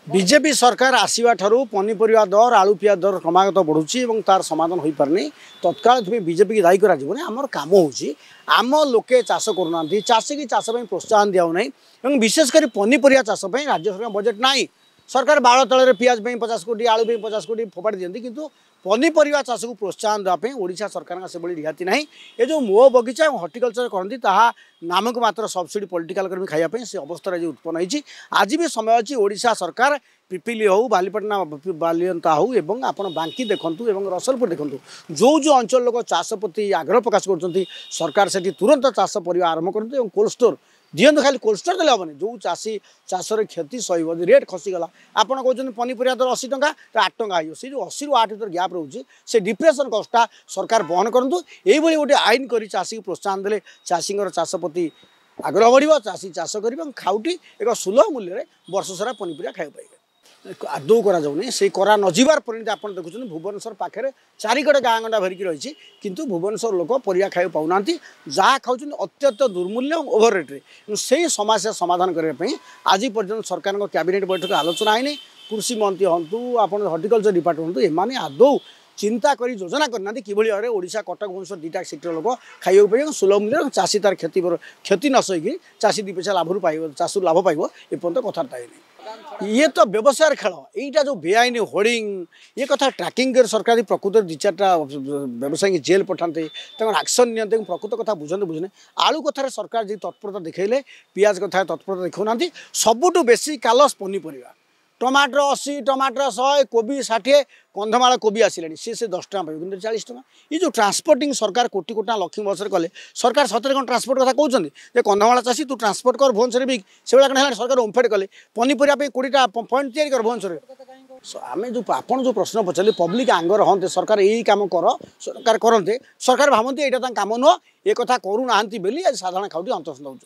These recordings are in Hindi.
बीजेपी सरकार आसवा ठारू पनीपरिया दर आलू पिया दर क्रमागत बढ़ुची और तार समाधान हो पारनी तत्काल बीजेपी की दायी कर काम होम लोके चाष करना चाषी की चाष प्रोत्साहन दिया विशेषकर पनीपरिया चाष राज्य सरकार बजेट ना सरकार बाड़ तले पियाज 50 कोटी आलू 50 कोटी फोपाड़ी दिखती किंतु पनीपरिया चाष को प्रोत्साहन देवाई ओडिशा सरकार से रिहाती ना ये जो मो बगीचा और हर्टिकलचर करती नामक मात्र सब्सिडी पॉलिटिकल कर्मी खायापी से अवस्था जो उत्पन्न होती आज भी समय अच्छी ओडिशा सरकार पिपिली हो बालीपाटना बालियंता हो एवं आप बांकी देखूँ और रसलपुर देखूँ जो जो अंचल लोक चाष प्रति आग्रह प्रकाश कर सरकार से तुरंत चाष पर आरंभ करते कोल्ड स्टोर दिखते खाली कोल्ड स्टोर देने हेनी जो चाषी चाष क्षति सह रेट खसीगला आपड़ कहते पनीपरिया दर 80 टंका तो 8 टंका हो जो 80 ରୁ 8 गैप रोचे से डिप्रेशन कष्टा सरकार बहन करूँ यही गोटे आईन कर चाषी को प्रोत्साहन देले चाषी चाष प्रति आग्रह बढ़ चाषी चाष कर खाउटी एक सुलभ मूल्य वर्ष सारा पनीपरिया खाई पाइबे आदौ करा नजार परिणति आप देखुं भुवनेश्वर पाखे 4 गड़े गाँ गंडा भरिकी रही किंतु भुवनेश्वर लोक परिया खाई पाऊना जहाँ खाऊँ अत्यंत दुर्मूल्य और ओभर रेट्रे से समस्या समाधान करने आज पर्यटन सरकार कैबिनेट बैठक आलोचना है कृषि मंत्री हूँ आप हर्टिकलचर डिपार्टमेंट एम आदौ चिंता करी योजना करना कि भाव में ओडिशा कटक भुवनेश्वर 2टा सेक्टर लोक खाइबा पाइबे सुलभ मूल्य चाषी तार क्षति न सही चाषी 2 पैसा लाभ पाइब चाष लाभ पाइब एपर्यंत कथबार्ता है ये तो व्यवसाय खेल यहीटा जो बेआईन होर्डिंग ये कथा ट्रैकिंग कर सरकार प्रकृत 2-4टा व्यवसायी जेल पठाते एक्शन नियंते प्रकृत कथा बुझे बुझे आलू कथार सरकार जी तत्परता देखले पियाज कथा तत्परता देखा सबुठ बेसी कालस पनीपरिया टमाटर 80 टमाटर 100 कोबी 60 कंधमाल कोबी आसिलानी से 10 टका पाइबे 40 टका ये जो ट्रांसपोर्टिंग सरकार कोटी कोटा लक्ष्मी बस कले सरकार सतरे कौन ट्रांसपोर्ट कथा कहते कंधमाल चाषी तू ट्रांसपोर्ट कर भुवनेश्वर बिक से भाई है सरकार ओम्फेड कले पनीपरिया 20टा पॉइंट तैयारी कर भुवनेश्वर आम जो आप जो प्रश्न पचारे पब्लिक आंगर हाँ सरकार यही कम कर सरकार करते सरकार भावती यहाँ कम नुह ये कथा करूना बोली आज साधारण खाऊटी अंतस्त हो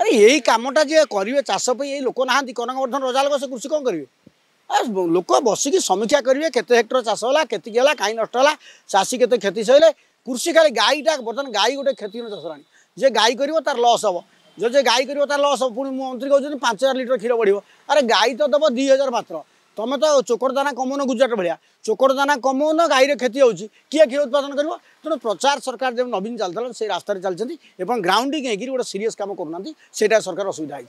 अरे यही कमटा जी करेंगे चाष ये लोक ना कनकवर्धन रजाल से कृषि कौन करेंगे लोक बसिकी समीक्षा करेंगे केते हेक्टर चाष है केत कहीं नष्ट है चाषी केते क्षति सहले कृषि खाली गाईटा बर्तमान गाई गोटे क्षति चाषराणी जे गाई कर तार लस हम जो जे गाई कर तार लस पुणी मंत्री कहते 5000 लिटर क्षीर बढ़ अरे गाई तो दब 2000 मात्र तुम तो चोकड़ दाना कमौन गुजराट भाया चोकड़ दाना कमौन गाई क्षति होगी किए क्षीर उत्पादन कर तेणु प्रचार सरकार जब नवीन चलता से रास्ता चलती ग्राउंडिंग गोटे सीरीयस कम करना सरकार असुविधा है।